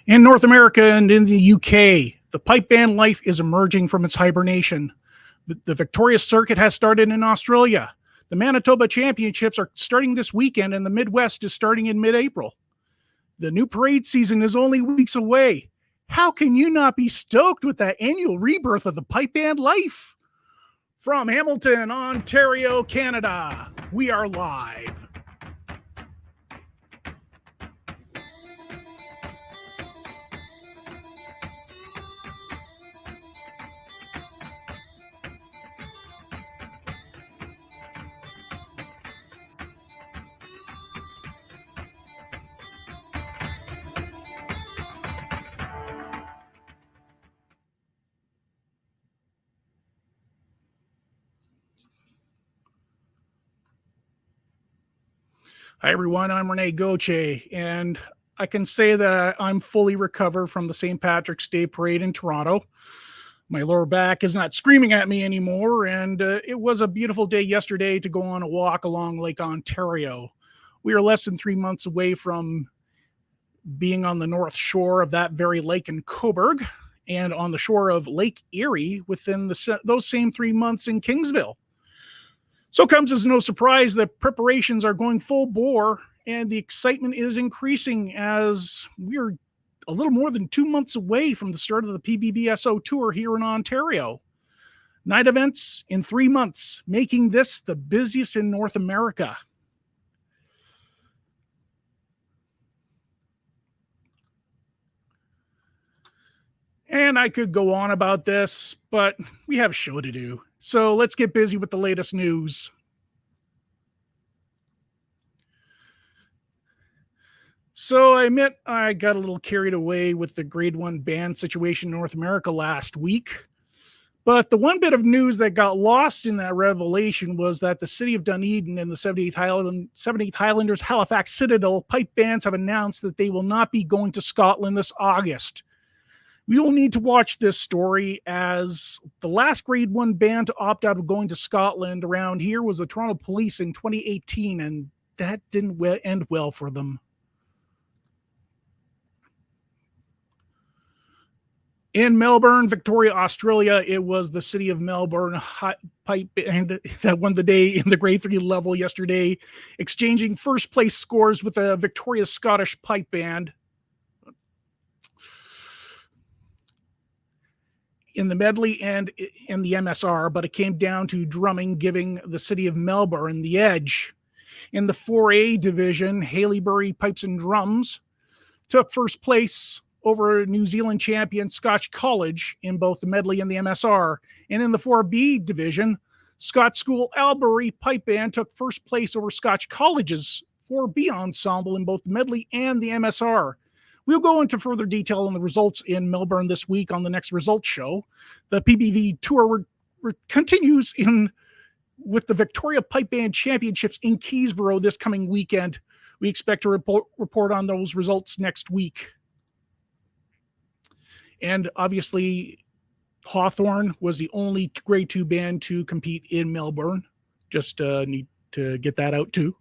In North America and in the UK, the pipe band life is emerging from its hibernation. The Victoria Circuit has started in Australia. The Manitoba Championships are starting this weekend, and the Midwest is starting in mid-April. The new parade season is only weeks away. How can you not be stoked with that annual rebirth of the pipe band life? From Hamilton, Ontario, Canada, we are live. Hi, everyone. I'm Rene Gauthier, and I can say that I'm fully recovered from the St. Patrick's Day Parade in Toronto. My lower back is not screaming at me anymore, and it was a beautiful day yesterday to go on a walk along Lake Ontario. We are less than 3 months away from being on the north shore of that very lake in Cobourg and on the shore of Lake Erie within those same 3 months in Kingsville. So it comes as no surprise that preparations are going full bore and the excitement is increasing as we're a little more than 2 months away from the start of the PBBSO tour here in Ontario. 9 events in 3 months, making this the busiest in North America. And I could go on about this, but we have a show to do. So let's get busy with the latest news. So I admit I got a little carried away with the grade 1 band situation in North America last week. But the one bit of news that got lost in that revelation was that the city of Dunedin and the 78th Highlanders Halifax Citadel pipe bands have announced that they will not be going to Scotland this August. We will need to watch this story as the last grade 1 band to opt out of going to Scotland around here was the Toronto Police in 2018, and that didn't end well for them. In Melbourne, Victoria, Australia, it was the City of Melbourne pipe band that won the day in the grade 3 level yesterday, exchanging first place scores with the Victoria Scottish pipe band. In the medley and in the MSR, but it came down to drumming, giving the City of Melbourne the edge. In the 4A division, Haileybury Pipes and Drums took first place over New Zealand champion Scotch College in both the medley and the MSR. And in the 4B division, Scotch School Albury Pipe Band took first place over Scotch College's 4B ensemble in both the medley and the MSR. We'll go into further detail on the results in Melbourne this week on the next results show. The PBV tour continues with the Victoria Pipe Band Championships in Keysborough this coming weekend. We expect to report on those results next week. And obviously, Hawthorne was the only grade 2 band to compete in Melbourne. Just need to get that out too.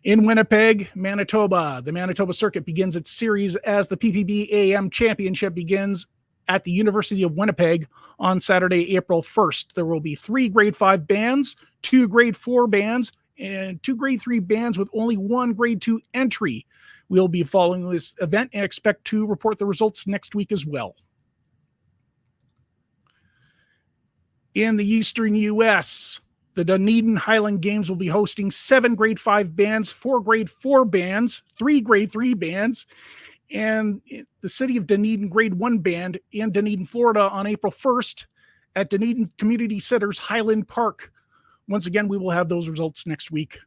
In Winnipeg, Manitoba, the Manitoba Circuit begins its series as the PPB-AM Championship begins at the University of Winnipeg on Saturday, April 1st. There will be 3 grade 5 bands, 2 grade 4 bands, and 2 grade 3 bands with only 1 grade 2 entry. We'll be following this event and expect to report the results next week as well. In the Eastern U.S., the Dunedin Highland Games will be hosting 7 grade 5 bands, 4 grade 4 bands, 3 grade 3 bands, and the City of Dunedin grade 1 band in Dunedin, Florida on April 1st at Dunedin Community Center's Highland Park. Once again, we will have those results next week.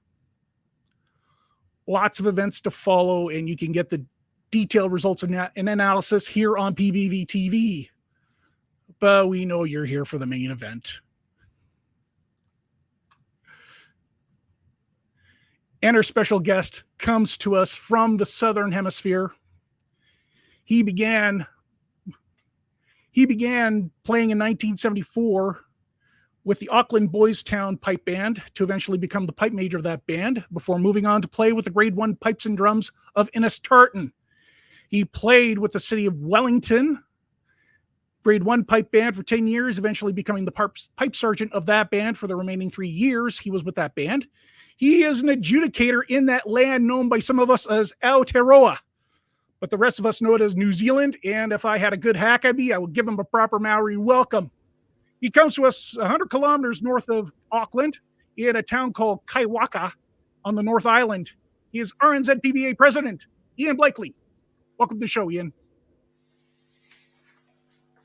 Lots of events to follow, and you can get the detailed results and analysis here on PBV-TV. But we know you're here for the main event. And our special guest comes to us from the Southern Hemisphere. He began playing in 1974 with the Auckland Boys Town Pipe Band to eventually become the pipe major of that band before moving on to play with the Grade 1 Pipes and Drums of Innis Tartan. He played with the city of Wellington Grade 1 pipe band for 10 years, eventually becoming the pipe sergeant of that band for the remaining 3 years he was with that band. He is an adjudicator in that land known by some of us as Aotearoa, but the rest of us know it as New Zealand, and if I had a good Hackabee, I would give him a proper Maori welcome. He comes to us 100 kilometers north of Auckland in a town called Kaiwaka on the North Island. He is RNZPBA President Iain Blakeley. Welcome to the show, Iain.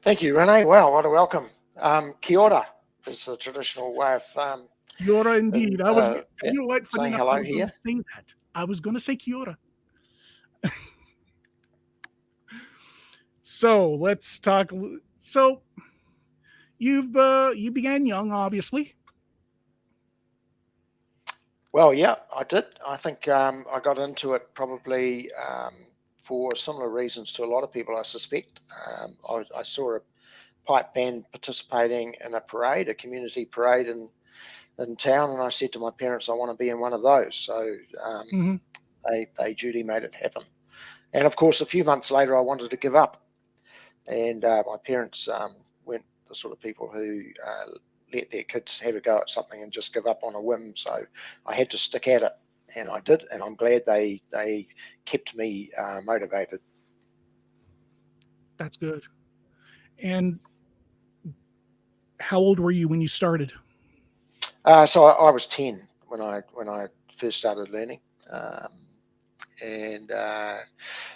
Thank you, Renee. Wow, what a welcome. Kia ora is the traditional way of Kia ora indeed. You know what? Funny saying enough, hello I was here. going to say that. I was going to say Kia ora. So let's talk. So you began young, obviously. Well, yeah, I did. I think I got into it probably for similar reasons to a lot of people, I suspect. I saw a pipe band participating in a parade, a community parade in town, and I said to my parents, I want to be in one of those. So they duty made it happen. And of course, a few months later, I wanted to give up. And my parents weren't the sort of people who let their kids have a go at something and just give up on a whim. So I had to stick at it. And I did, and I'm glad they kept me motivated. That's good. And how old were you when you started? So I was 10 when I first started learning, and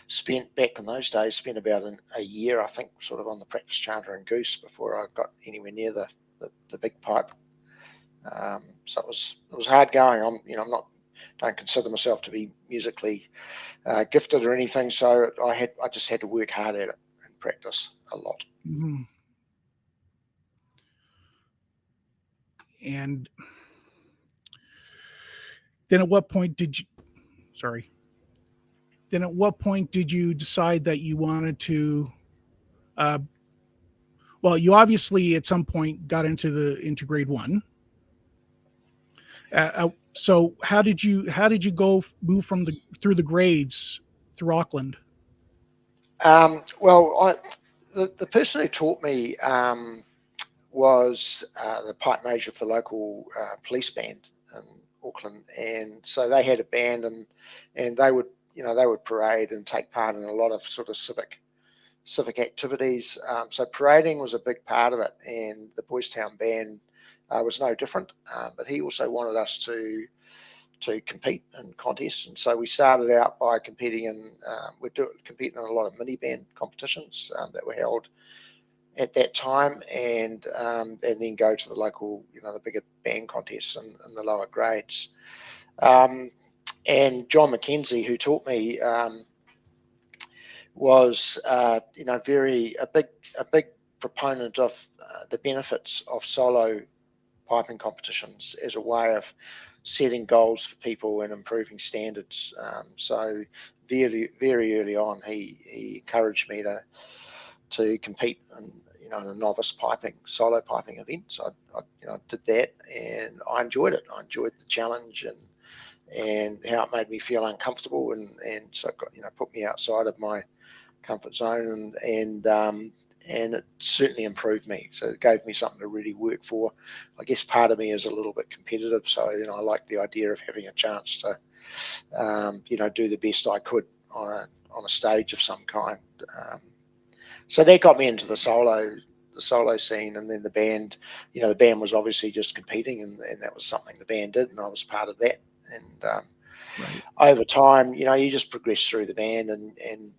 spent back in those days about a year, I think, sort of on the practice chanter and goose before I got anywhere near the big pipe. So it was hard going. Don't consider myself to be musically gifted or anything, so I just had to work hard at it and practice a lot. Mm-hmm. And then at what point did you decide that you wanted to well, you obviously at some point got into Grade 1. So how did you move through the grades through Auckland? Well, the person who taught me was the pipe major of the local police band in Auckland, and so they had a band, and they would parade and take part in a lot of sort of civic activities. So parading was a big part of it, and the Boys Town band was no different. But he also wanted us to compete in contests, and so we started out by competing in a lot of mini band competitions that were held at that time, and then go to the local, the bigger band contests in the lower grades. And John McKenzie, who taught me, was a big proponent of the benefits of solo piping competitions as a way of setting goals for people and improving standards. So very, very early on, he encouraged me to compete in a novice solo piping event. So I did that, and I enjoyed it. I enjoyed the challenge and how it made me feel uncomfortable, and so it put me outside of my comfort zone, and it certainly improved me. So it gave me something to really work for. I guess part of me is a little bit competitive, so I like the idea of having a chance to do the best I could on a stage of some kind. So that got me into the solo scene, and then the band. The band was obviously just competing, and that was something the band did, and I was part of that. And right. Over time, you just progress through the band, and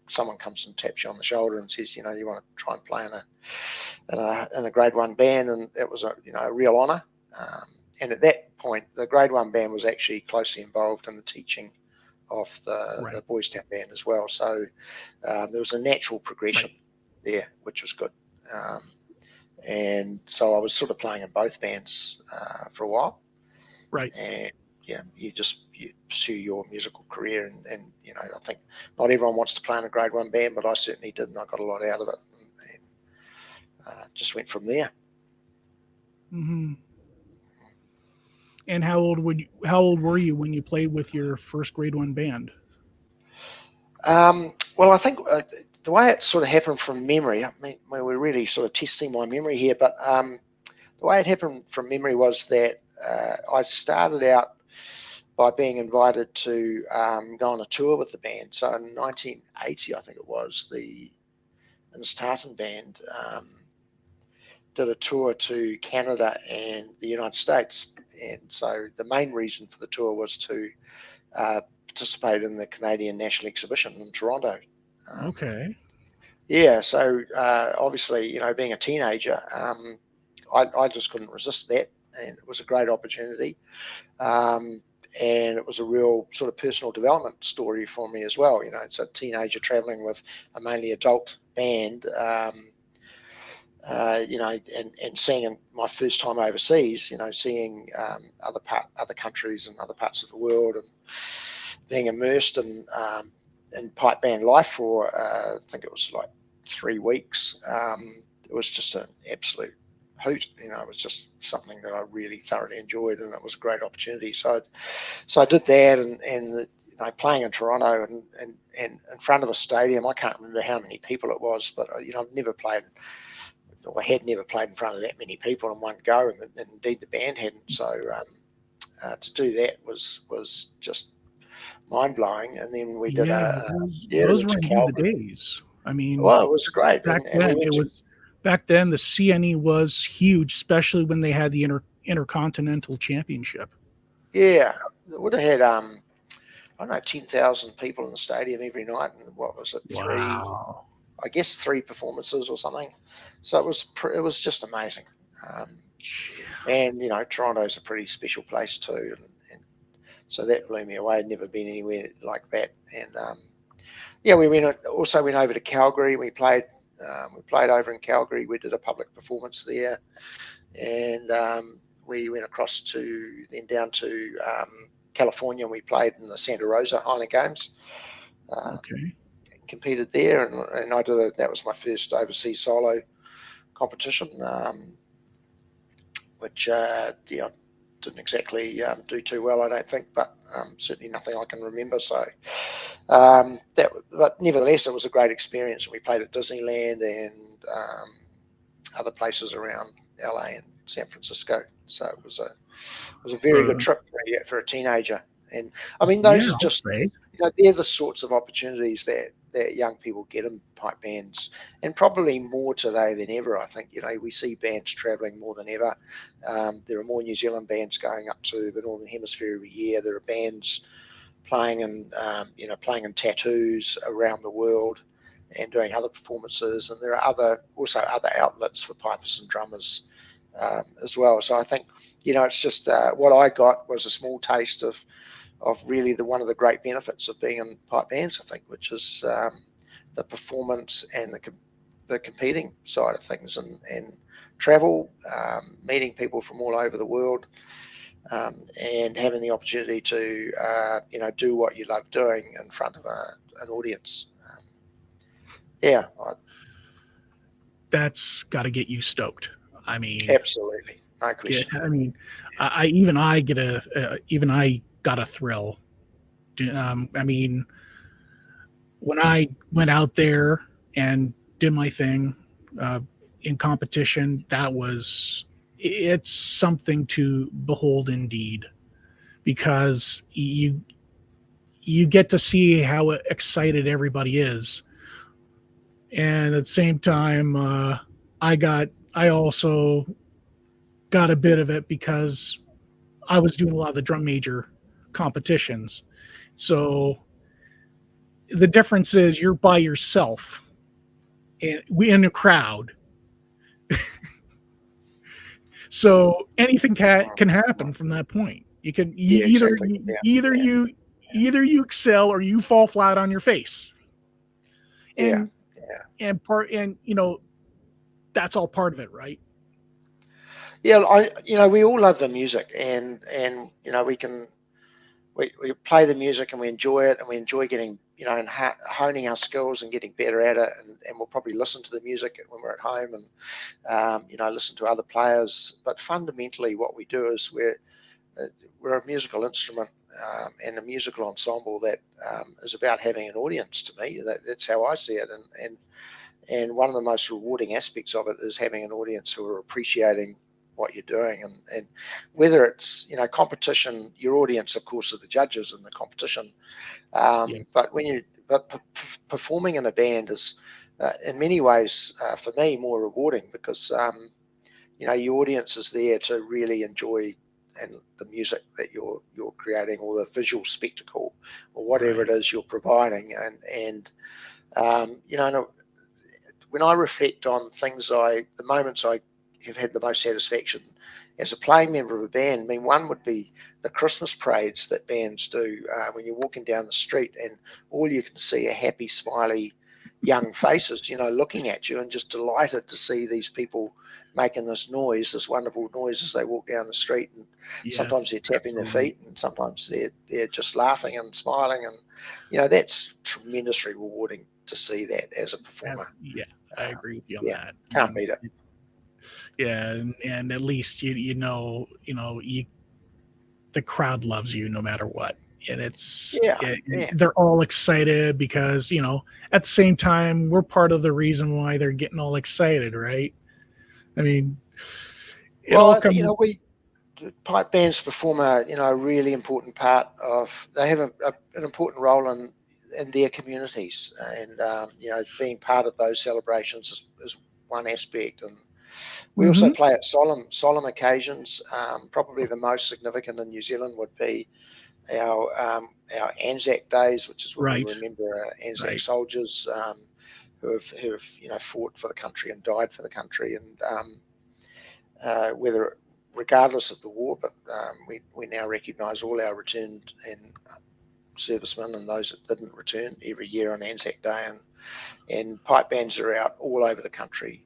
someone comes and taps you on the shoulder and says, you want to try and play in a Grade 1 band, and that was a real honour. And at that point, the Grade 1 band was actually closely involved in the teaching of the Boys Town band as well. So there was a natural progression there, which was good. And so I was sort of playing in both bands for a while. Right. And you pursue your musical career, and I think not everyone wants to play in a Grade 1 band, but I certainly did, and I got a lot out of it, and just went from there. Mm-hmm. And how old were you when you played with your first grade 1 band? Well, I think the way it sort of happened from memory, I mean, we're really sort of testing my memory here, but the way it happened from memory was that I started out by being invited to go on a tour with the band. So in 1980, I think it was, the Innistartan band did a tour to Canada and the United States. And so the main reason for the tour was to participate in the Canadian National Exhibition in Toronto. Okay. Yeah, so obviously, you know, being a teenager, I just couldn't resist that, and it was a great opportunity. And it was a real sort of personal development story for me as well. You know, it's a teenager traveling with a mainly adult band, you know, and seeing my first time overseas, you know, seeing other countries and other parts of the world, and being immersed in pipe band life for I think it was like 3 weeks. It was just an absolute hoot. You know, it was just something that I really thoroughly enjoyed, and it was a great opportunity. So I did that, and you know, playing in Toronto and in front of a stadium. I can't remember how many people it was, but you know, I've never played. I had never played in front of that many people in one go, and indeed the band hadn't. So to do that was just mind blowing. And then we did Yeah, we those went were to indeed the Calgary. days. I mean, Well, it was great, back and we then went to the CNE was huge, especially when they had the Intercontinental Championship. yeah. It would have had I don't know 10,000 people in the stadium every night, and what was it, Wow. I guess 3 performances or something. So it was just amazing. Um, and you know, Toronto's a pretty special place too, and so that blew me away. I'd never been anywhere like that. And yeah, we also went over to Calgary. We played over in Calgary. We did a public performance there, and we went across to then down to California, and we played in the Santa Rosa Highland Games. Okay. Competed there, and I did that was my first overseas solo competition, which yeah, didn't exactly do too well, I don't think, but certainly nothing I can remember. So but nevertheless, it was a great experience. We played at Disneyland and other places around LA and San Francisco. So it was a very good So trip for a teenager. And I mean, yeah, those are I'll just, say. you know, they're the sorts of opportunities that young people get in pipe bands, and probably more today than ever. I think, you know, we see bands traveling more than ever. There are more New Zealand bands going up to the Northern Hemisphere every year. There are bands playing in you know, playing in tattoos around the world and doing other performances, and there are also other outlets for pipers and drummers as well. So I think, you know, it's just what I got was a small taste of really one of the great benefits of being in pipe bands, I think, which is the performance and the competing side of things, and travel, meeting people from all over the world, and having the opportunity to you know, do what you love doing in front of an audience. Yeah, That's got to get you stoked. I mean, absolutely, no question. I mean, even I get even I got a thrill. I mean, when I went out there and did my thing uh, in competition, it's something to behold indeed, because you get to see how excited everybody is, and at the same time, I also got a bit of it because I was doing a lot of the drum major competitions. So the difference is you're by yourself and we in a crowd. So anything can happen from that point. You can Yeah, exactly. Yeah, yeah, either you excel or you fall flat on your face. yeah, And yeah. and you know, that's all part of it, right? Yeah, you know, we all love the music, and you know, we play the music and we enjoy it, and we enjoy getting and honing our skills and getting better at it, and we'll probably listen to the music when we're at home, and listen to other players. But fundamentally, what we do is we're a musical instrument and a musical ensemble that is about having an audience. To me, that's how I see it, and one of the most rewarding aspects of it is having an audience who are appreciating what you're doing, and whether it's competition. Your audience, of course, are the judges in the competition, but performing in a band is in many ways for me more rewarding, because your audience is there to really enjoy the music that you're creating, or the visual spectacle, or whatever it is you're providing, and when I reflect on the moments I have had the most satisfaction as a playing member of a band, I mean, one would be the Christmas parades that bands do when you're walking down the street and all you can see are happy, smiley, young faces, looking at you and just delighted to see these people making this wonderful noise as they walk down the street. And sometimes they're tapping their feet, and sometimes they're just laughing and smiling, and that's tremendously rewarding to see that as a performer. I agree with you on that. Can't beat it. Yeah, and at least the crowd loves you no matter what, and they're all excited because at the same time we're part of the reason why they're getting all excited, right? I mean, pipe bands perform a really important part of. They have an important role in their communities, and being part of those celebrations is one aspect, and we also play at solemn occasions. Probably the most significant in New Zealand would be our Anzac Days, which is when we remember Anzac soldiers who have fought for the country and died for the country, and regardless of the war, but we now recognise all our returned and servicemen and those that didn't return every year on Anzac Day, and pipe bands are out all over the country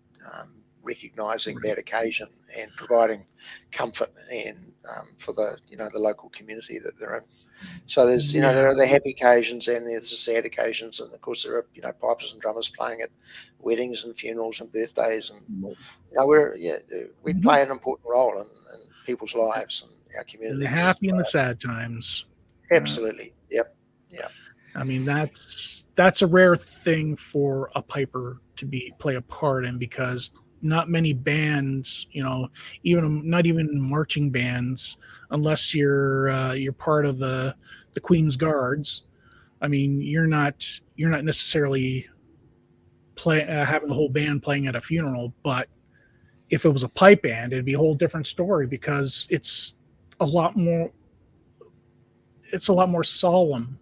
recognising that occasion and providing comfort and for the the local community that they're in. So there's there are the happy occasions and there's the sad occasions, and of course there are pipers and drummers playing at weddings and funerals and birthdays, and we play an important role in people's lives and our communities. The happy and the sad times. Absolutely. Yep. I mean, that's a rare thing for a piper to play a part in, because not many bands, not even marching bands, unless you're part of the Queen's Guards. I mean, you're not necessarily having the whole band playing at a funeral. But if it was a pipe band, it'd be a whole different story, because it's a lot more solemn.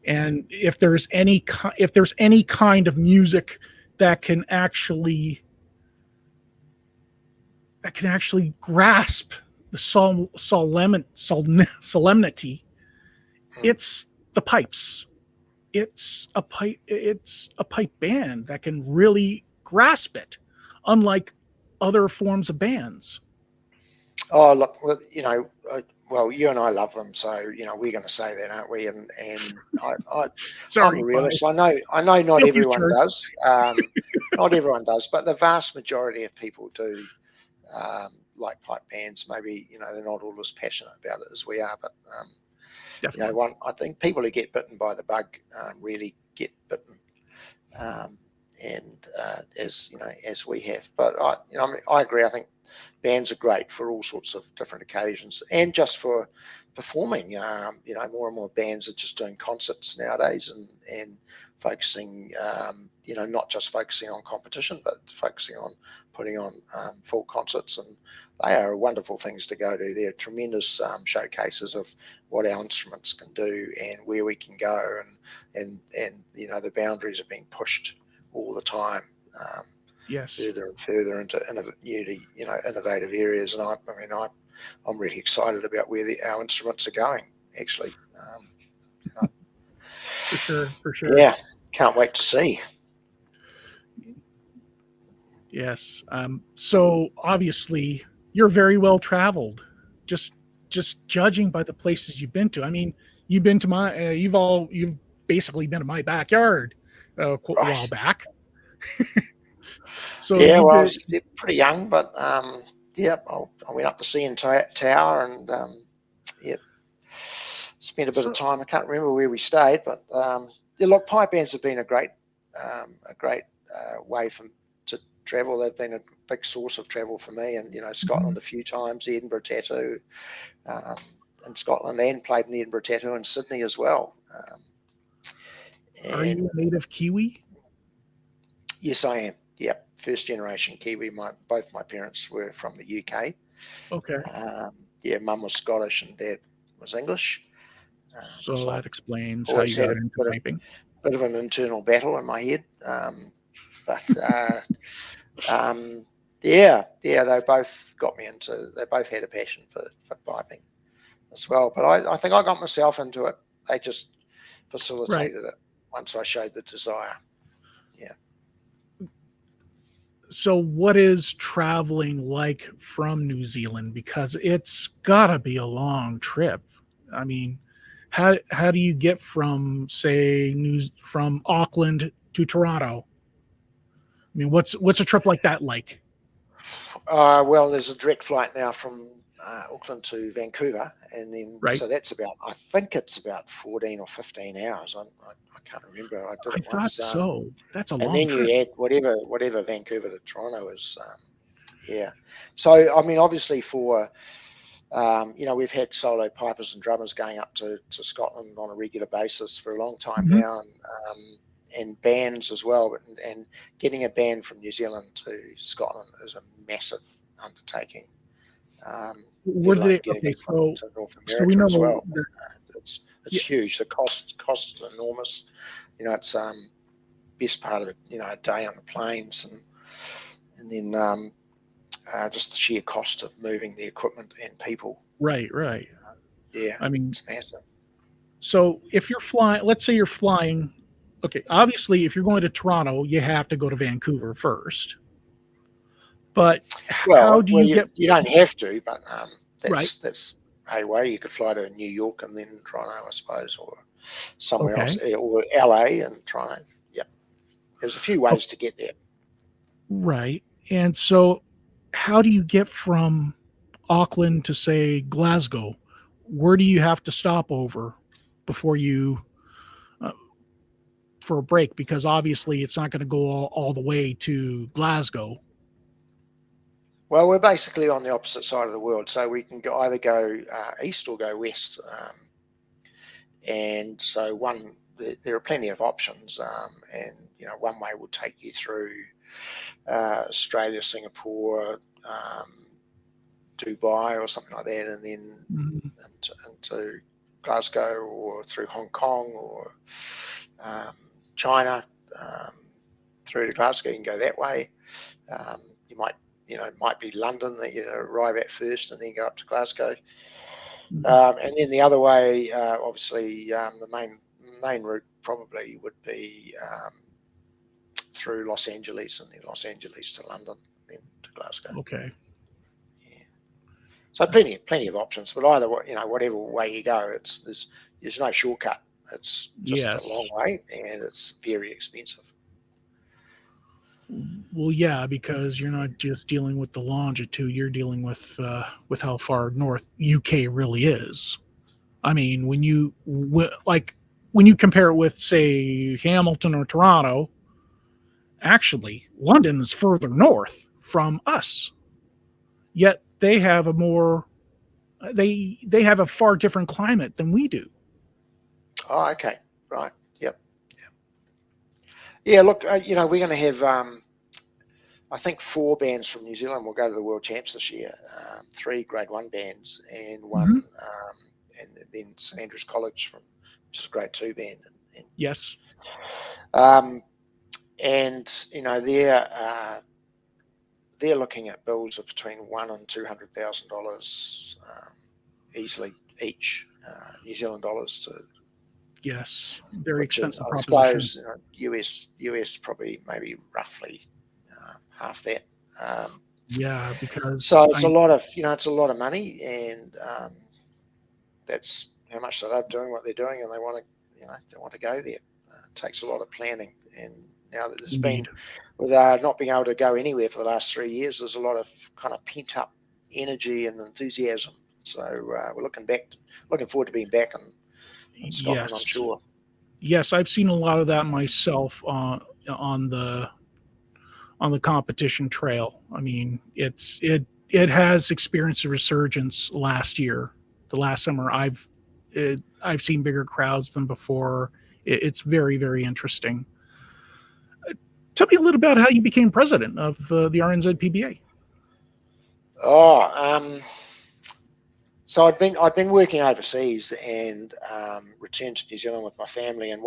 And if there's any kind of music that can actually grasp the solemnity, it's the pipes. It's a pipe band that can really grasp it, unlike other forms of bands. Oh, look, you and I love them, so we're going to say that, aren't we? And I'm a realist. I know not everyone does. Not everyone does, but the vast majority of people do like pipe bands. Maybe they're not all as passionate about it as we are, but definitely. I think people who get bitten by the bug really get bitten, and as we have. But I agree. I think bands are great for all sorts of different occasions, and just for performing. More and more bands are just doing concerts nowadays, and focusing, not just focusing on competition, but focusing on putting on full concerts, and they are wonderful things to go to. They're tremendous showcases of what our instruments can do and where we can go, and the boundaries are being pushed all the time. Further and further into innovative areas, and I'm really excited about where our instruments are going. Actually, for sure. Yeah, can't wait to see. Yes. So obviously, you're very well traveled. Just judging by the places you've been to. I mean, you've been to you've basically been in my backyard a while back. So yeah, you well, I did, was pretty young, but yeah, I went up to CN Tower and yeah, spent a bit of time. I can't remember where we stayed, but yeah, look, pipe bands have been a great way to travel. They've been a big source of travel for me, and Scotland a few times, the Edinburgh Tattoo in Scotland, and played in the Edinburgh Tattoo in Sydney as well. Are you a native Kiwi? Yes, I am. Yeah, first generation Kiwi. Both my parents were from the UK. Okay. Yeah, mum was Scottish and dad was English. So that explains how always you had got into piping. Bit of an internal battle in my head. But yeah, they both got me into. They both had a passion for piping as well. But I think I got myself into it. They just facilitated it once I showed the desire. Yeah. So what is traveling like from New Zealand? Because it's gotta be a long trip. I mean, how do you get from, say, from Auckland to Toronto? I mean, what's a trip like that like? Well, there's a direct flight now from Auckland to Vancouver, and then so that's I think it's about 14 or 15 hours. I can't remember. I did it thought once. so. That's a long and then trip. you add whatever Vancouver to Toronto is. Yeah. So I mean, obviously for we've had solo pipers and drummers going up to Scotland on a regular basis for a long time now, and bands as well. And getting a band from New Zealand to Scotland is a massive undertaking. Were they okay? So, to North America so we know as well. It's huge. The cost is enormous. It's best part of it. A day on the planes, and then just the sheer cost of moving the equipment and people. Right. Yeah, I mean, it's massive. So if you're flying, let's say you're flying, okay, obviously if you're going to Toronto, you have to go to Vancouver first. But how do you get? You don't have to, but Right. that's a way. You could fly to New York and then Toronto, I suppose, or somewhere else, or LA and Toronto. Yeah, there's a few ways to get there. Right. And so how do you get from Auckland to, say, Glasgow? Where do you have to stop over before you for a break? Because obviously it's not going to go all the way to Glasgow. Well, we're basically on the opposite side of the world, so we can either go east or go west. And so there are plenty of options, and one way will take you through Australia, Singapore, Dubai, or something like that, and then into Glasgow, or through Hong Kong, or China, through to Glasgow. You can go that way. You might. It might be London that you arrive at first and then go up to Glasgow. And then the other way, obviously, the main route probably would be through Los Angeles, and then Los Angeles to London, then to Glasgow. Okay. Yeah. So plenty of options, but either whatever way you go, there's no shortcut. It's just a long way, and it's very expensive. Well, yeah, because you're not just dealing with the longitude; you're dealing with how far north UK really is. I mean, when you compare it with, say, Hamilton or Toronto, actually, London is further north from us. Yet they have they have a far different climate than we do. Oh, okay, right, yep. Yeah, look, we're going to have, I think 4 bands from New Zealand will go to the World Champs this year. 3 Grade 1 bands and one, and then St Andrews College which is a Grade 2 band. And yes. And they're looking at bills of between $100,000 and $200,000 easily each, New Zealand dollars to. Yes, very expensive proposition. I suppose US probably maybe roughly half that. Yeah, because so it's a lot of money, and that's how much they love doing what they're doing, and they want don't want to go there. It takes a lot of planning, and now that there's Indeed. been, with not being able to go anywhere for the last 3 years, there's a lot of kind of pent up energy and enthusiasm. So we're looking forward to being back in Scotland, I'm Yes. sure. Yes, I've seen a lot of that myself on the competition trail. I mean, it has experienced a resurgence last year. The last summer, I've seen bigger crowds than before. It's very, very interesting. Tell me a little about how you became president of the RNZPBA. So I'd been working overseas and returned to New Zealand with my family, and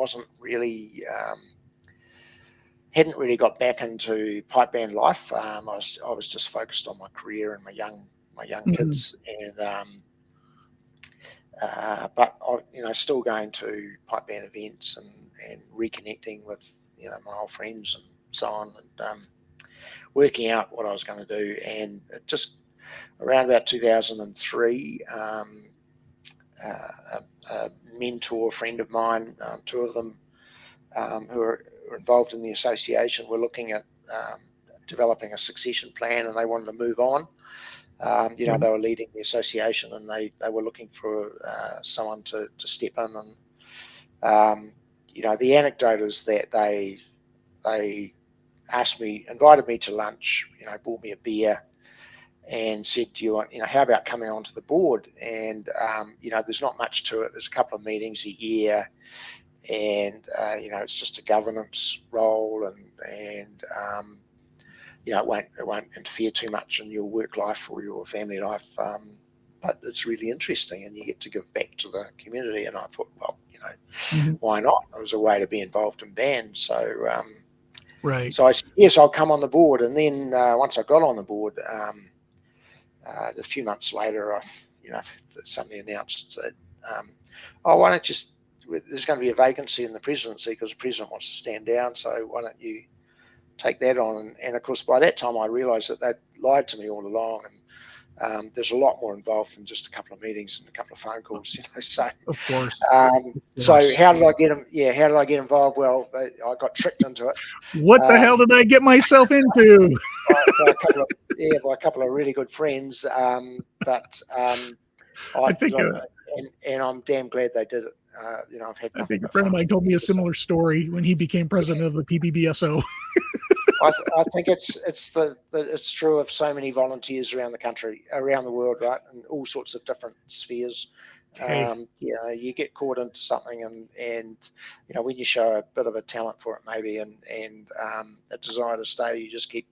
hadn't really got back into pipe band life. I was just focused on my career and my young kids, and but still going to pipe band events and reconnecting with my old friends and so on, and working out what I was going to do. And it just around about 2003, a mentor friend of mine, two of them who are involved in the association, were looking at developing a succession plan, and they wanted to move on. They were leading the association, and they were looking for someone to step in. And the anecdote is that they invited me to lunch, bought me a beer, and said, "Do you want, how about coming onto the board?" And there's not much to it. There's a couple of meetings a year, and it's just a governance role, and it won't interfere too much in your work life or your family life, but it's really interesting, and you get to give back to the community. And I thought, well, why not? It was a way to be involved in bands. So right. So I said, yes, I'll come on the board. And then once I got on the board, a few months later, somebody announced that, why don't you? There's going to be a vacancy in the presidency because the president wants to stand down. So why don't you take that on? And of course, by that time, I realised that they'd lied to me all along. And there's a lot more involved than just a couple of meetings and a couple of phone calls, So, of course. So how did I get him? Yeah, how did I get involved? Well, I got tricked into it. What the hell did I get myself into? by a couple of really good friends. I think I'm damn glad they did it. I've had nothing but a friend of fun. mine told me a similar story when he became president of the PBBSO. I think it's true of so many volunteers around the country, around the world, right, in all sorts of different spheres. You get caught into something, and when you show a bit of a talent for it, maybe, and a desire to stay, you just keep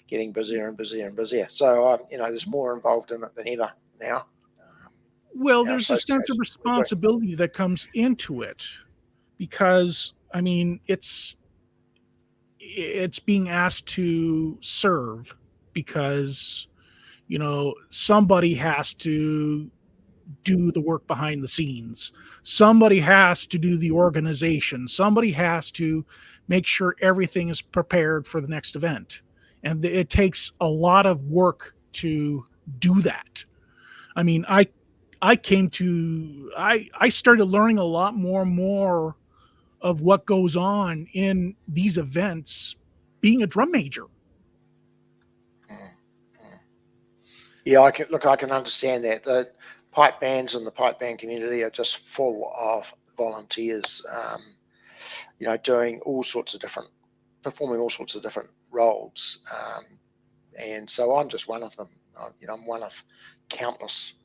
getting busier and busier and busier. So there's more involved in it than ever now. Well, there's a sense of responsibility that comes into it, because I mean, it's being asked to serve, because somebody has to do the work behind the scenes. Somebody has to do the organization. Somebody has to make sure everything is prepared for the next event. And it takes a lot of work to do that. I mean, I started learning a lot more of what goes on in these events being a drum major. Yeah, I can understand that. The pipe bands and the pipe band community are just full of volunteers, doing all sorts of performing all sorts of different roles. And so I'm just one of them. I'm one of countless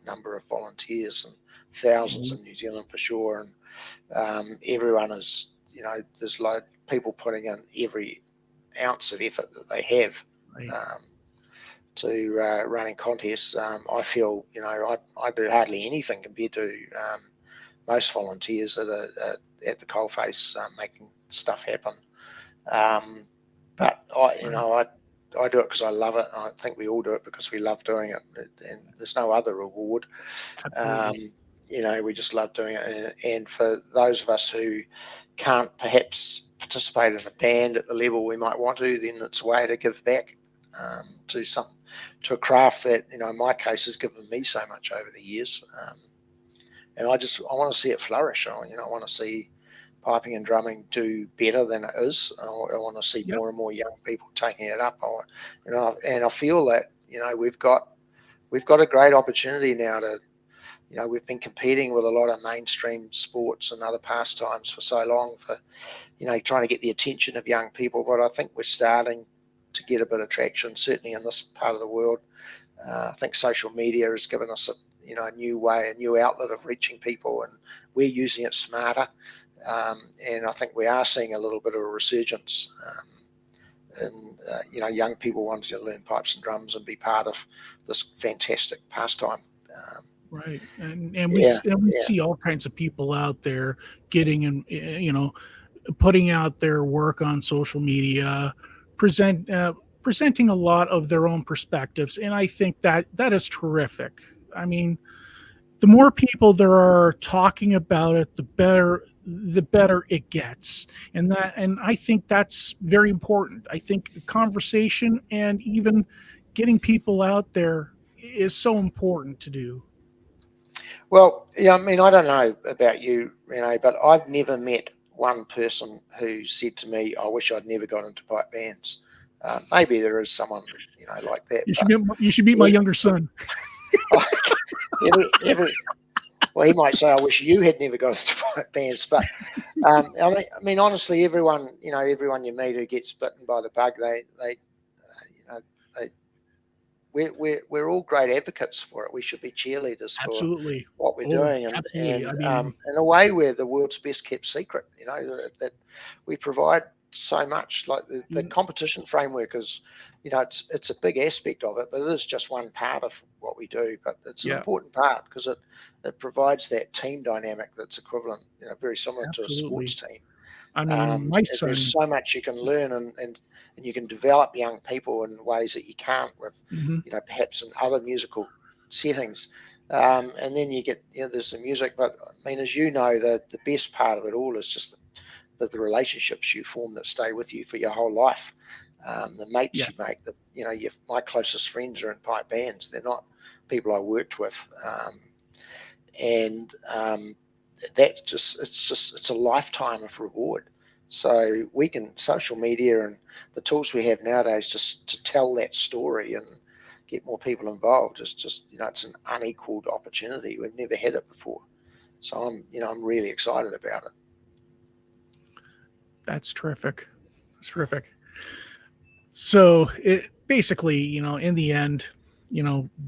number of volunteers, and thousands in New Zealand for sure. And everyone is, there's people putting in every ounce of effort that they have. Right. To running contests. I feel, I do hardly anything compared to most volunteers that are at the coalface making stuff happen. But I do it because I love it. I think we all do it because we love doing it, and there's no other reward. We just love doing it. And for those of us who can't perhaps participate in a band at the level we might want to, then it's a way to give back to a craft that, in my case, has given me so much over the years. and I want to see it flourish. I want to see piping and drumming do better than it is. I want to see Yep. more and more young people taking it up. And I feel that we've got a great opportunity now to. We've been competing with a lot of mainstream sports and other pastimes for so long for, trying to get the attention of young people. But I think we're starting to get a bit of traction, certainly in this part of the world. I think social media has given us a new way, a new outlet of reaching people, and we're using it smarter. And I think we are seeing a little bit of a resurgence. And young people wanting to learn pipes and drums and be part of this fantastic pastime. Right, and we see all kinds of people out there getting and putting out their work on social media, presenting a lot of their own perspectives, and I think that is terrific. I mean, the more people there are talking about it, the better it gets, and I think that's very important. I think conversation and even getting people out there is so important to do. Well, yeah, I mean, I don't know about you, but I've never met one person who said to me, "I wish I'd never got into pipe bands." Maybe there is someone, like that. You should meet my younger son. Well, he might say, "I wish you had never got into pipe bands." But I mean, honestly, everyone you meet who gets bitten by the bug, they we're all great advocates for it. We should be cheerleaders for Absolutely. what we're Oh, doing, and absolutely. I and mean, in a way, we're the world's best kept secret. That we provide so much. Like the competition framework is, it's a big aspect of it, but it is just one part of what we do. But it's an important part because it provides that team dynamic that's equivalent, very similar to a absolutely. sports team. I mean, my There's son. so much you can learn, and you can develop young people in ways that you can't with, Mhm. perhaps in other musical settings. And then you get, there's the music, but I mean, as the best part of it all is just the relationships you form that stay with you for your whole life. The mates you Yes. make, my closest friends are in pipe bands. They're not people I worked with. And it's a lifetime of reward. So social media and the tools we have nowadays just to tell that story and get more people involved is just, it's an unequaled opportunity. We've never had it before. So I'm really excited about it. That's terrific. That's terrific. So it basically, in the end,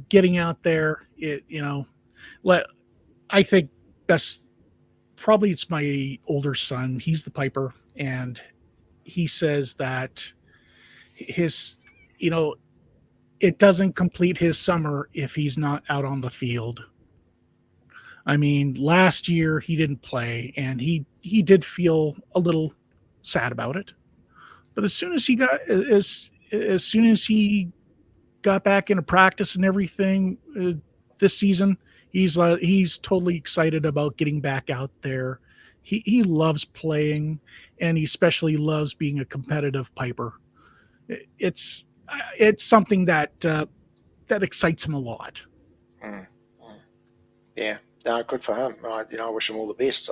getting out there, let I think best probably it's my older son. He's the piper, and he says that his, you know, it doesn't complete his summer if he's not out on the field. I mean, last year he didn't play, and he did feel a little sad about it. But as soon as he got back into practice and everything this season, he's totally excited about getting back out there. He loves playing, and he especially loves being a competitive piper. It's it's something that excites him a lot. Mm, mm. Yeah, no, good for him. I wish him all the best.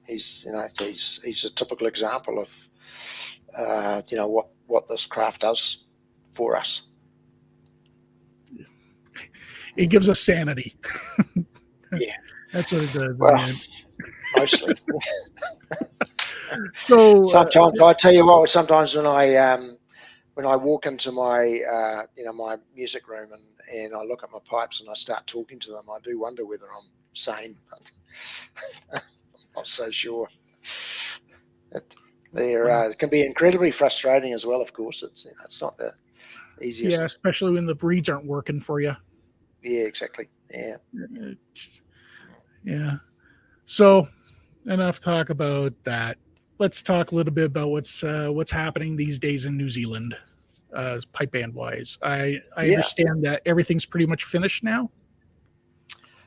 He's a typical example of what this craft does for us. It gives us sanity. Yeah, That's what it does in well, the end. mostly. So Sometimes I tell you what. Sometimes when I walk into my my music room and I look at my pipes and I start talking to them, I do wonder whether I'm sane. But I'm not so sure. It can be incredibly frustrating as well. Of course, it's not the easiest. yeah, especially when the breeds aren't working for you. Yeah, exactly. Yeah. Yeah. So enough talk about that. Let's talk a little bit about what's happening these days in New Zealand, pipe band wise. I Yeah. understand that everything's pretty much finished now.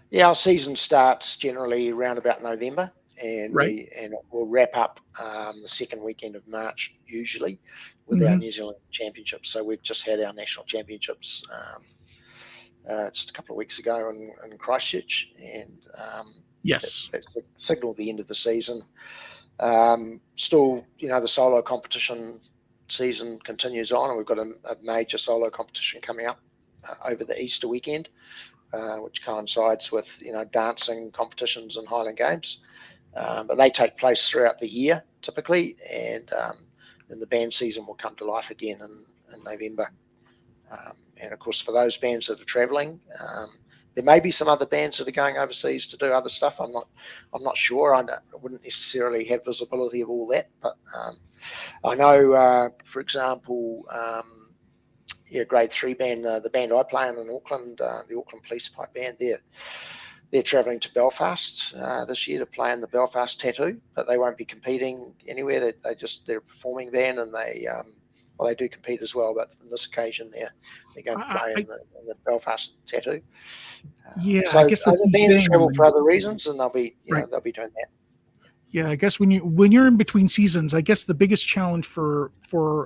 Yeah, our season starts generally around about November, and Right. we'll wrap up the second weekend of March usually with our Mm-hmm. New Zealand Championships. So we've just had our national championships just a couple of weeks ago in Christchurch, and Yes. that signalled the end of the season. Still, the solo competition season continues on, and we've got a major solo competition coming up over the Easter weekend, which coincides with dancing competitions and Highland Games. But they take place throughout the year typically, and then the band season will come to life again in November. And of course, for those bands that are travelling, there may be some other bands that are going overseas to do other stuff. I'm not sure. I wouldn't necessarily have visibility of all that, but I know, for example, Grade 3 band, the band I play in Auckland, the Auckland Police Pipe Band, they're travelling to Belfast this year to play in the Belfast Tattoo, but they won't be competing anywhere. They're a performing band, and they do compete as well, but on this occasion they're going to play in the Belfast Tattoo. So I guess other bands travel for other reasons, and they'll be they'll be doing that. Yeah, I guess when you're in between seasons, I guess the biggest challenge for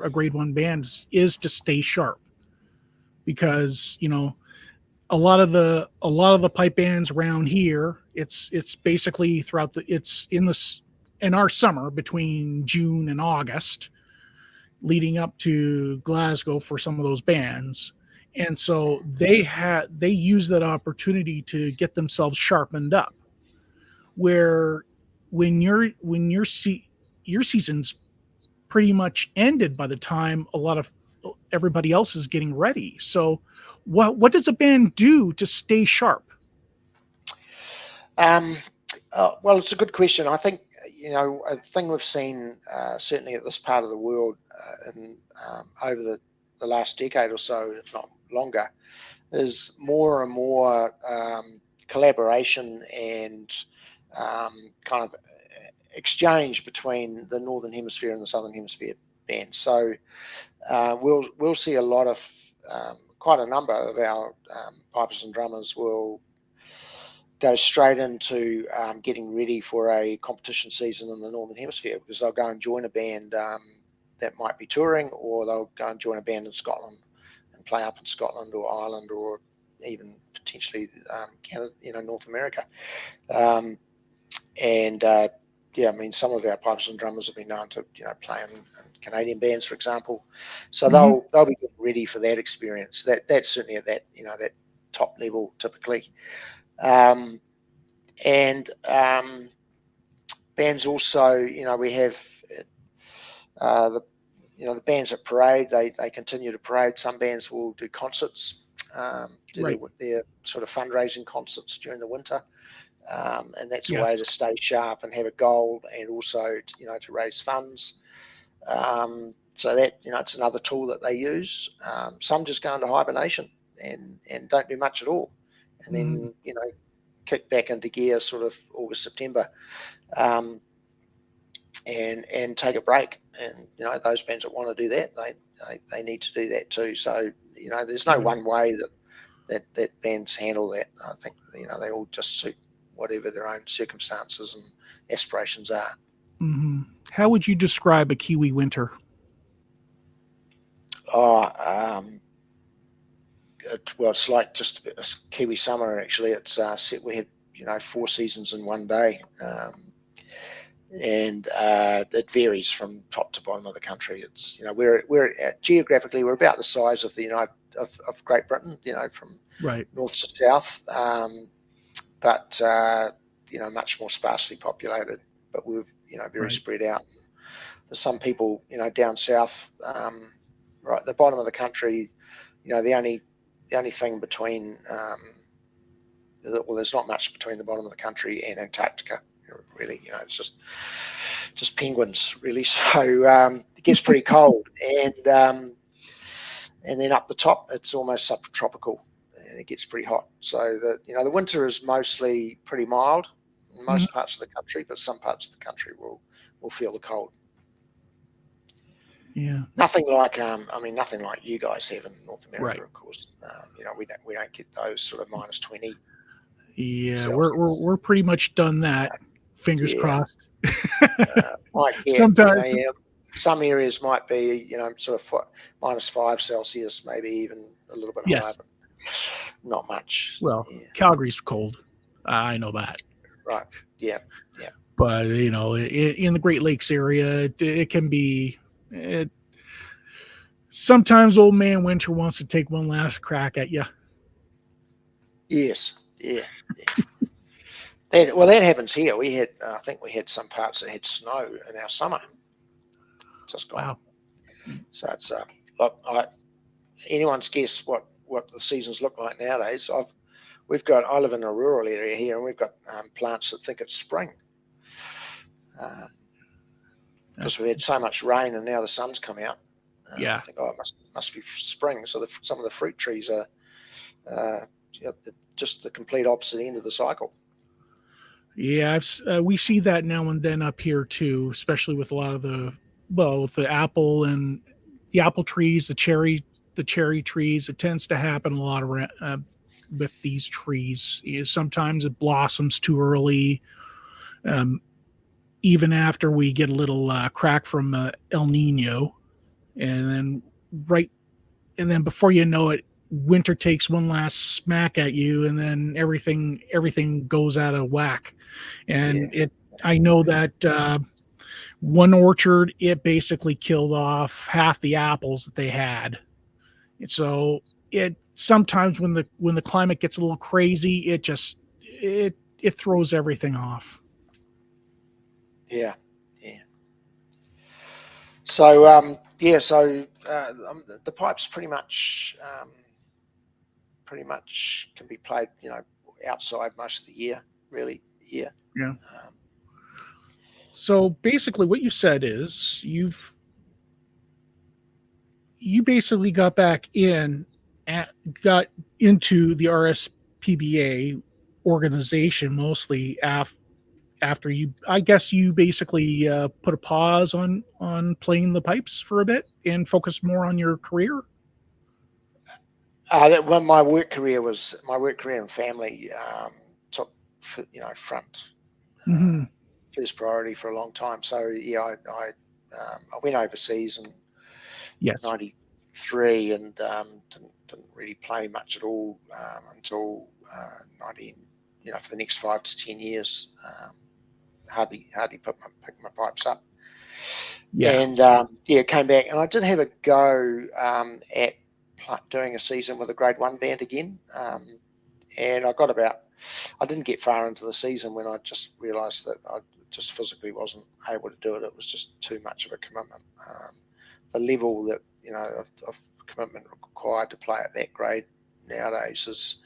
a Grade 1 band is to stay sharp, because a lot of the pipe bands around here, it's basically it's in our summer between June and August, leading up to Glasgow for some of those bands. And so they use that opportunity to get themselves sharpened up, where when your season's pretty much ended by the time a lot of everybody else is getting ready. So what does a band do to stay sharp? Well, it's a good question. I think a thing we've seen certainly at this part of the world over the last decade or so, if not longer, is more and more collaboration and kind of exchange between the Northern Hemisphere and the Southern Hemisphere bands. So we'll see a lot of quite a number of our pipers and drummers will go straight into getting ready for a competition season in the Northern Hemisphere, because they'll go and join a band that might be touring, or they'll go and join a band in Scotland and play up in Scotland or Ireland, or even potentially Canada, North America. I mean, some of our pipers and drummers have been known to play in Canadian bands, for example. So they'll be getting ready for that experience. That's certainly at that that top level typically. Bands also, we have the bands at parade. They continue to parade. Some bands will do concerts, do their sort of fundraising concerts during the winter, and that's a way to stay sharp and have a goal, and also to raise funds. So that it's another tool that they use. Some just go into hibernation and don't do much at all, and then kick back into gear sort of August, September, and take a break. And those bands that want to do that, they need to do that too. So there's no one way that bands handle that. I think they all just suit whatever their own circumstances and aspirations are. Mm-hmm. How would you describe a Kiwi winter? It's like just a Kiwi summer. Actually, it's we had 4 seasons in one day, and it varies from top to bottom of the country. It's we're geographically we're about the size of the of Great Britain, from north to south, but much more sparsely populated. But we're very spread out. There's some people down south, right at the bottom of the country. The only thing between there's not much between the bottom of the country and Antarctica, really. It's just penguins, really. So it gets pretty cold, and then up the top it's almost subtropical, and it gets pretty hot. So the winter is mostly pretty mild in most parts of the country, but some parts of the country will feel the cold. Yeah. Nothing like nothing like you guys have in North America, of course. We don't get those sort of -20. Yeah, Celsius. we're pretty much done that. Fingers crossed. Sometimes some areas might be sort of -5 Celsius, maybe even a little bit higher. not much. Well, Yeah. Calgary's cold. I know that. Right. Yeah. But in the Great Lakes area, it can be. Sometimes old man winter wants to take one last crack at you. Yes. Yeah. That happens here. We had, I think we had some parts that had snow in our summer. Just gone. Wow. So it's look, anyone's guess what the seasons look like nowadays. I live in a rural area here, and we've got plants that think it's spring. Because we had so much rain, and now the sun's come out. Yeah. I think, it must be spring. So some of the fruit trees are just the complete opposite end of the cycle. Yeah, we see that now and then up here too, especially with a lot of with the apple and the apple trees, the cherry trees. It tends to happen a lot with these trees. Sometimes it blossoms too early. Even after we get a little crack from El Nino, and then before you know it, winter takes one last smack at you, and then everything goes out of whack. And I know that one orchard, it basically killed off half the apples that they had. And so it sometimes when the climate gets a little crazy, it throws everything off. Yeah. So the pipes pretty much can be played, outside most of the year, really. Yeah. So basically, what you said is you basically got into the RSPBA organization mostly after I guess you basically put a pause on playing the pipes for a bit and focus more on your career. My work career and family took front first priority for a long time. So I went overseas in '93 and didn't really play much at all until for the next 5 to 10 years. Hardly picked my pipes up. And came back, and I did have a go at doing a season with a grade 1 band again, and I didn't get far into the season when I just realized that I just physically wasn't able to do it. It was just too much of a commitment. The level that of commitment required to play at that grade nowadays is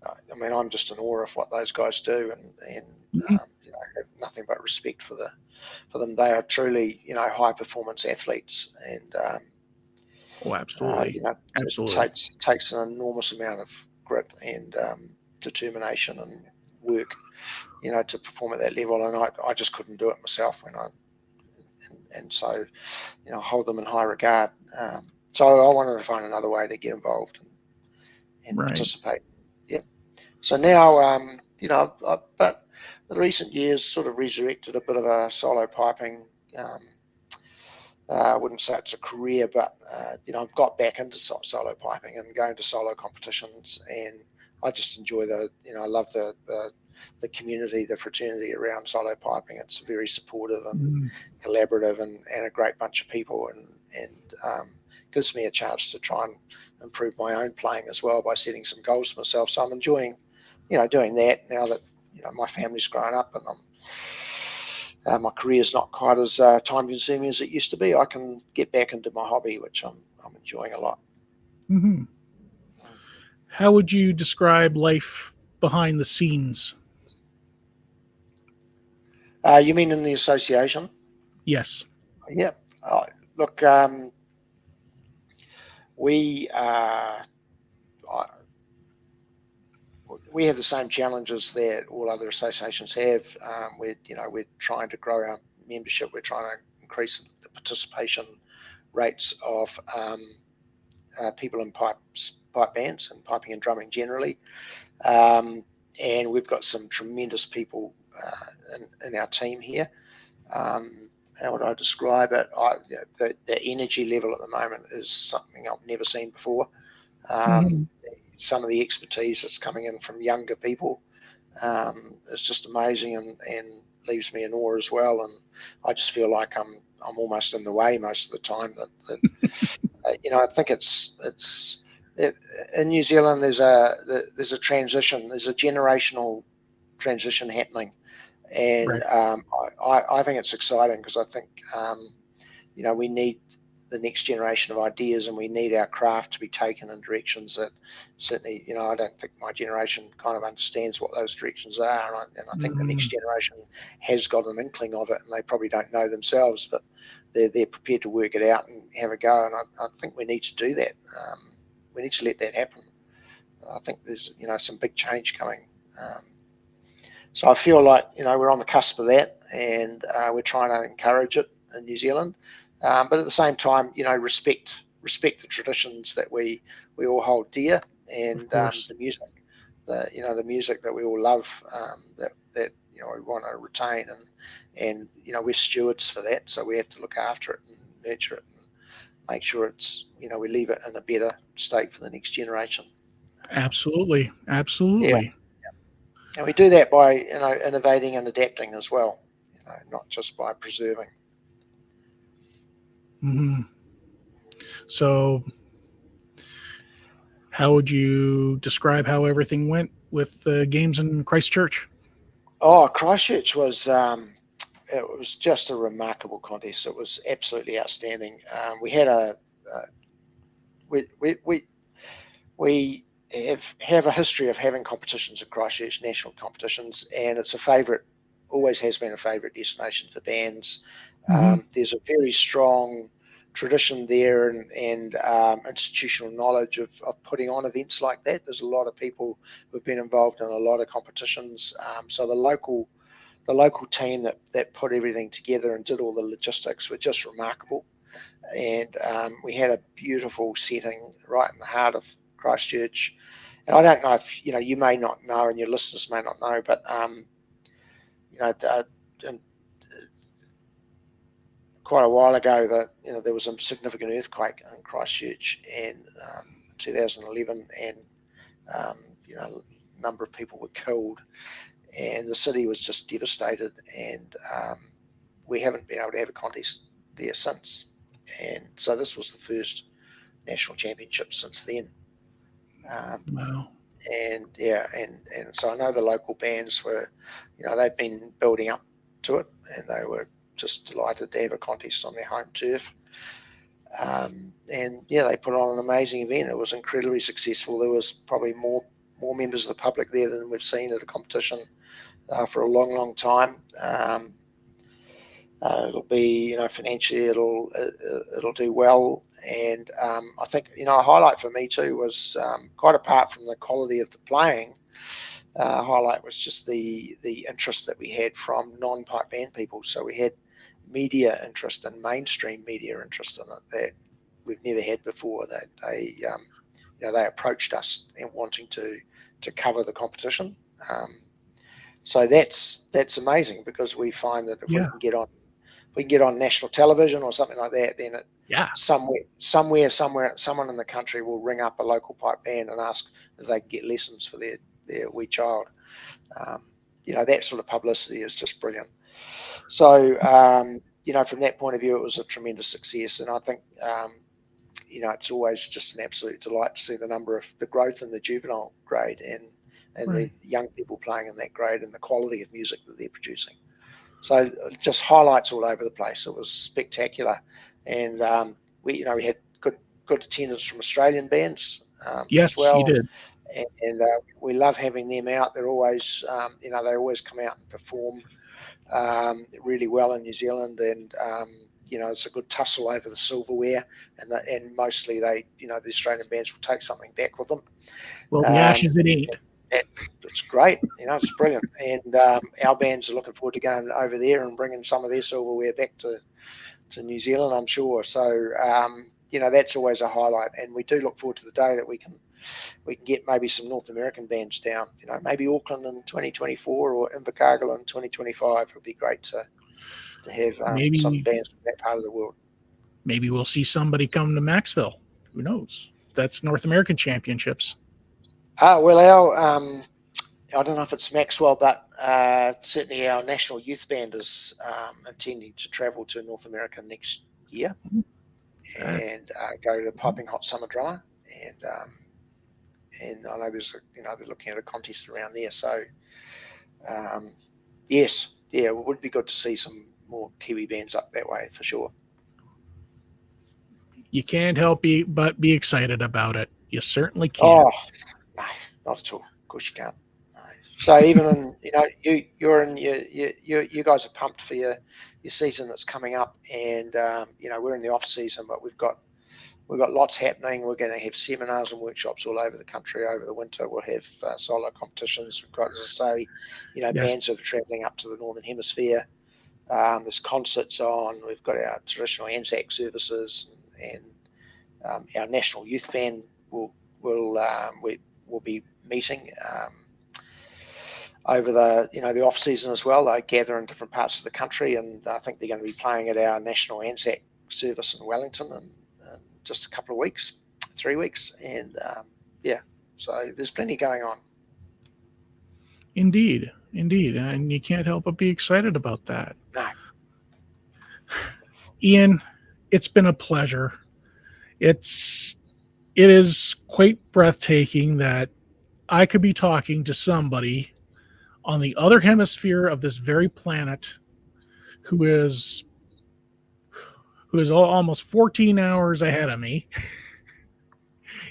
I'm just in awe of what those guys do, and have nothing but respect for them. They are truly high performance athletes, and absolutely. Absolutely. It takes an enormous amount of grit and determination and work, to perform at that level. And I just couldn't do it myself so hold them in high regard. So I wanted to find another way to get involved and participate. Yep. So now, but the recent years sort of resurrected a bit of a solo piping. I wouldn't say it's a career, but I've got back into solo piping and going to solo competitions, and I just enjoy I love the community, the fraternity around solo piping. It's very supportive and collaborative, and a great bunch of people, and gives me a chance to try and improve my own playing as well by setting some goals for myself. So I'm enjoying, doing that now that my family's grown up, and my career's not quite as time consuming as it used to be. I can get back into my hobby, which I'm enjoying a lot. Mm-hmm. How would you describe life behind the scenes? You mean in the association? Yes. Yeah. Look, we have the same challenges that all other associations have. We're trying to grow our membership. We're trying to increase the participation rates of people in pipe bands and piping and drumming generally. And we've got some tremendous people in our team here. How would I describe it? The energy level at the moment is something I've never seen before. some of the expertise that's coming in from younger people is just amazing, and leaves me in awe as well. And I just feel like I'm almost in the way most of the time. That I think in New Zealand there's a transition, there's a generational transition happening, and I think it's exciting because I think we need the next generation of ideas, and we need our craft to be taken in directions that certainly, I don't think my generation kind of understands what those directions are, and I think the next generation has got an inkling of it, and they probably don't know themselves, but they're prepared to work it out and have a go, and I think we need to do that. We need to let that happen. I think there's some big change coming. So I feel like we're on the cusp of that, and we're trying to encourage it in New Zealand. But at the same time, respect the traditions that we all hold dear, and the music, the music that we all love, that we want to retain, and we're stewards for that, so we have to look after it and nurture it and make sure it's we leave it in a better state for the next generation. Absolutely. Yeah. And we do that by innovating and adapting as well, not just by preserving. Mm-hmm. So, how would you describe how everything went with the games in Christchurch? Oh, Christchurch was it was just a remarkable contest. It was absolutely outstanding. We had we have a history of having competitions at Christchurch, national competitions, and it's a favourite, always has been a favourite destination for bands. There's a very strong tradition there, and institutional knowledge of putting on events like that. There's a lot of people who've been involved in a lot of competitions. So the local team that put everything together and did all the logistics were just remarkable. And we had a beautiful setting right in the heart of Christchurch. And I don't know if you may not know, and your listeners may not know, but quite a while ago that there was a significant earthquake in Christchurch in 2011, and a number of people were killed, and the city was just devastated, and we haven't been able to have a contest there since. And so this was the first national championship since then. Wow. And so I know the local bands were, they've been building up to it, and they were just delighted to have a contest on their home turf. And they put on an amazing event. It was incredibly successful. There was probably more members of the public there than we've seen at a competition for a long time. It'll be, financially, it'll do well, and I think, a highlight for me too was, quite apart from the quality of the playing, highlight was just the interest that we had from non-pipe band people. So we had media interest and mainstream media interest in it that we've never had before. That they approached us and wanting to cover the competition. So that's amazing, because we find that if we can get on national television or something like that, then somewhere someone in the country will ring up a local pipe band and ask if they can get lessons for their wee child. That sort of publicity is just brilliant. So from that point of view, it was a tremendous success, and I think it's always just an absolute delight to see the growth in the juvenile grade, and the young people playing in that grade, and the quality of music that they're producing. So just highlights all over the place. It was spectacular, and we had good attendance from Australian bands as well. You did. And we love having them out. They're always, they always come out and perform really well in New Zealand, and it's a good tussle over the silverware, and mostly the Australian bands will take something back with them. Well, the ashes it ain't. It's great, it's brilliant, and our bands are looking forward to going over there and bringing some of their silverware back to New Zealand, I'm sure. So that's always a highlight, and we do look forward to the day that we can get maybe some North American bands down. Maybe Auckland in 2024 or Invercargill in 2025. It would be great to have some bands from that part of the world. Maybe we'll see somebody come to Maxville. Who knows? That's North American Championships. Well, I don't know if it's Maxwell, but certainly our national youth band is intending to travel to North America next year and go to the Piping Hot Summer Drama, and I know they're looking at a contest around there. So yes, yeah, it would be good to see some more Kiwi bands up that way for sure. You can't help but be excited about it. You certainly can. Oh no, not at all. Of course you can't. No. So even in you guys are pumped for your season that's coming up, and we're in the off season, but we've got lots happening. We're going to have seminars and workshops all over the country over the winter. We'll have solo competitions. We've got, as I say, Yes. bands that are travelling up to the Northern Hemisphere. There's concerts on. We've got our traditional Anzac services, and our national youth band will be meeting over the off season as well. They gather in different parts of the country, and I think they're going to be playing at our national Anzac service in Wellington in just a couple of weeks, 3 weeks, and so there's plenty going on. Indeed, and you can't help but be excited about that. No. Iain, it's been a pleasure. It is quite breathtaking that I could be talking to somebody on the other hemisphere of this very planet who is almost 14 hours ahead of me.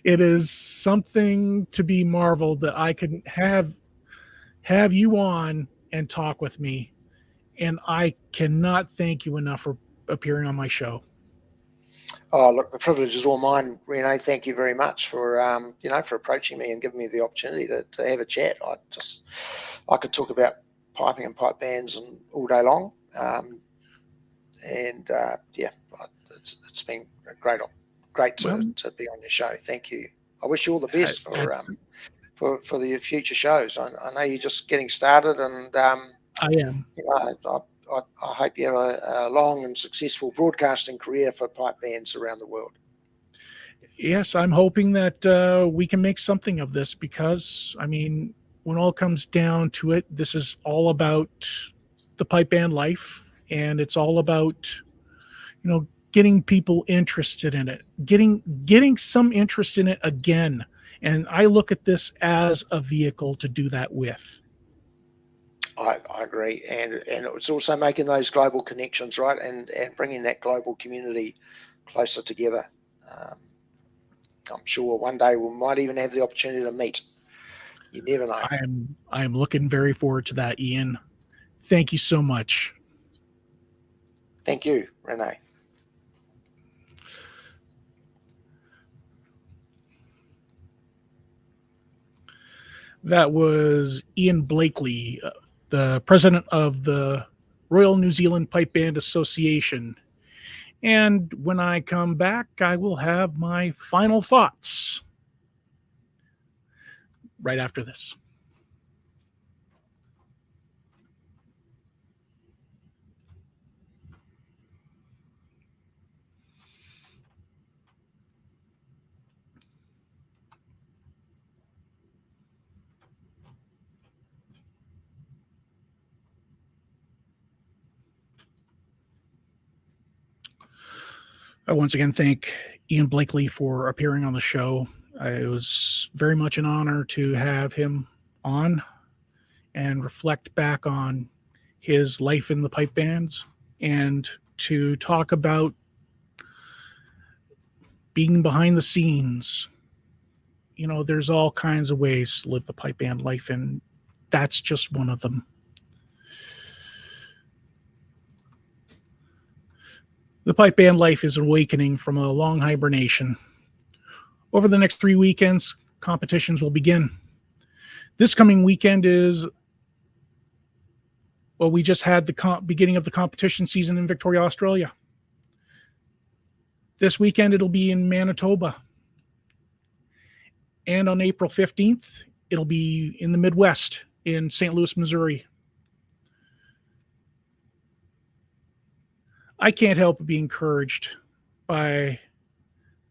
It is something to be marveled that I can have you on and talk with me, and I cannot thank you enough for appearing on my show. Oh, look, the privilege is all mine, Rene. Thank you very much for for approaching me and giving me the opportunity to have a chat. I could talk about piping and pipe bands and all day long, it's been great to be on your show. Thank you. I wish you all the best for the future shows. I know you're just getting started, and I am. I hope you have a long and successful broadcasting career for pipe bands around the world. Yes, I'm hoping that we can make something of this, because, I mean, when all comes down to it, this is all about the pipe band life, and it's all about, getting people interested in it, getting some interest in it again. And I look at this as a vehicle to do that with. I agree, and it's also making those global connections, right, and bringing that global community closer together. I'm sure one day we might even have the opportunity to meet. You never know. I am looking very forward to that, Iain. Thank you so much. Thank you, Rene. That was Iain Blakeley, the president of the Royal New Zealand Pipe Band Association. And when I come back, I will have my final thoughts right after this. I once again thank Iain Blakeley for appearing on the show. It was very much an honor to have him on and reflect back on his life in the pipe bands, and to talk about being behind the scenes. There's all kinds of ways to live the pipe band life, and that's just one of them. The pipe band life is awakening from a long hibernation. Over the next 3 weekends, competitions will begin. This coming weekend we just had the beginning of the competition season in Victoria, Australia. This weekend, it'll be in Manitoba. And on April 15th, it'll be in the Midwest in St. Louis, Missouri. I can't help but be encouraged by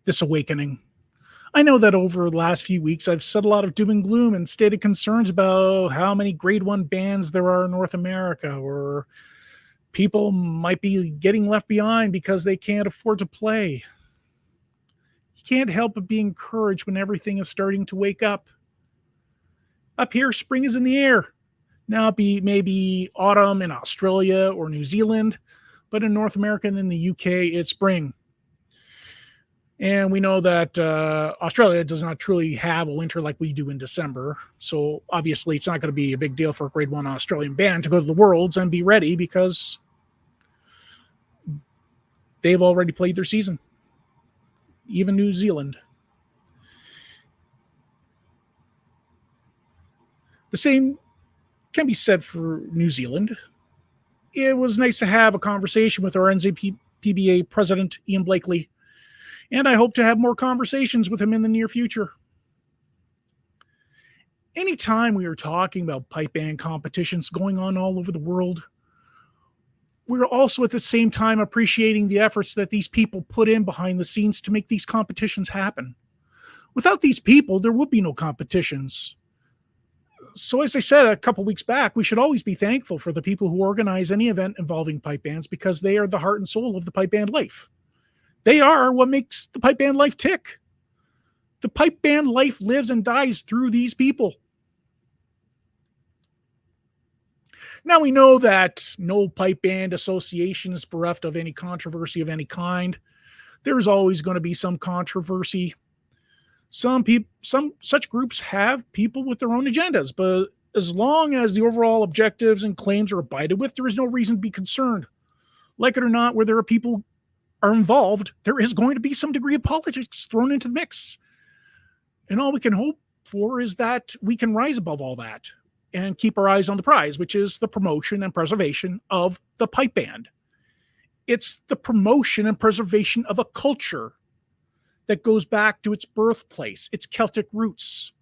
this awakening. I know that over the last few weeks, I've said a lot of doom and gloom and stated concerns about how many grade 1 bands there are in North America, or people might be getting left behind because they can't afford to play. You can't help but be encouraged when everything is starting to wake up. Up here, spring is in the air. Now it be maybe autumn in Australia or New Zealand, but in North America and in the UK, it's spring. And we know that Australia does not truly have a winter like we do in December. So obviously, it's not going to be a big deal for a grade 1 Australian band to go to the Worlds and be ready because they've already played their season. Even New Zealand. The same can be said for New Zealand. It was nice to have a conversation with our RNZPBA President Iain Blakeley, and I hope to have more conversations with him in the near future. Anytime we are talking about pipe band competitions going on all over the world, we're also at the same time appreciating the efforts that these people put in behind the scenes to make these competitions happen. Without these people, there would be no competitions. So as I said a couple weeks back, we should always be thankful for the people who organize any event involving pipe bands because they are the heart and soul of the pipe band life. They are what makes the pipe band life tick. The pipe band life lives and dies through these people. Now we know that no pipe band association is bereft of any controversy of any kind. There's always going to be some controversy. Some such groups have people with their own agendas, but as long as the overall objectives and claims are abided with, there is no reason to be concerned. Like it or not, where there are people are involved, there is going to be some degree of politics thrown into the mix. And all we can hope for is that we can rise above all that and keep our eyes on the prize, which is the promotion and preservation of the pipe band. It's the promotion and preservation of a culture that goes back to its birthplace, its Celtic roots.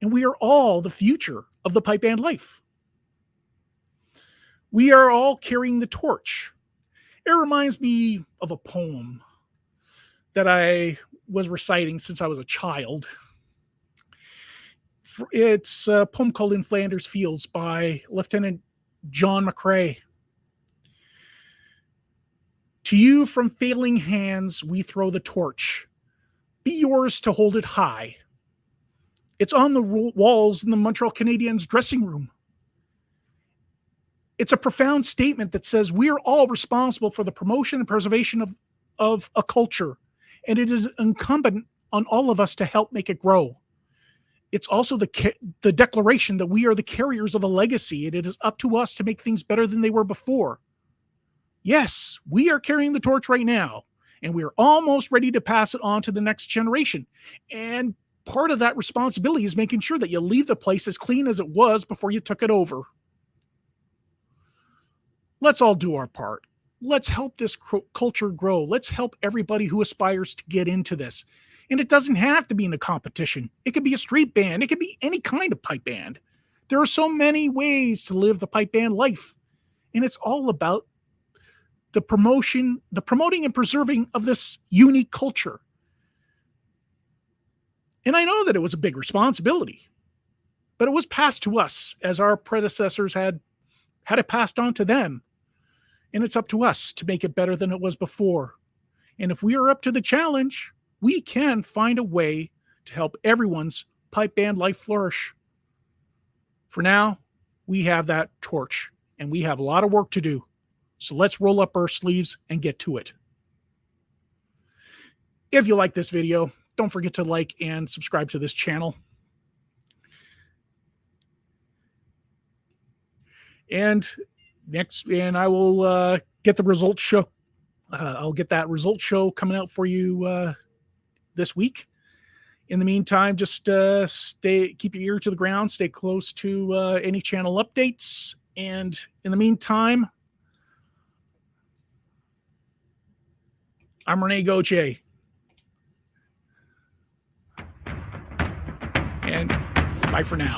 And we are all the future of the pipe band life. We are all carrying the torch. It reminds me of a poem that I was reciting since I was a child. It's a poem called In Flanders Fields by Lieutenant John McCrae. To you from failing hands we throw the torch. Be yours to hold it high. It's on the walls in the Montreal Canadiens dressing room. It's a profound statement that says we are all responsible for the promotion and preservation of a culture, and it is incumbent on all of us to help make it grow. It's also the declaration that we are the carriers of a legacy, and it is up to us to make things better than they were before. Yes, we are carrying the torch right now, and we are almost ready to pass it on to the next generation. And part of that responsibility is making sure that you leave the place as clean as it was before you took it over. Let's all do our part. Let's help this culture grow. Let's help everybody who aspires to get into this. And it doesn't have to be in a competition. It could be a street band. It could be any kind of pipe band. There are so many ways to live the pipe band life. And it's all about the promoting and preserving of this unique culture. And I know that it was a big responsibility, but it was passed to us as our predecessors had it passed on to them. And it's up to us to make it better than it was before. And if we are up to the challenge, we can find a way to help everyone's pipe band life flourish. For now, we have that torch, and we have a lot of work to do. So let's roll up our sleeves and get to it. If you like this video, don't forget to like and subscribe to this channel. And I will get the results show. I'll get that results show coming out for you this week. In the meantime, just keep your ear to the ground, stay close to any channel updates. And in the meantime, I'm Rene Gauthier. And bye for now.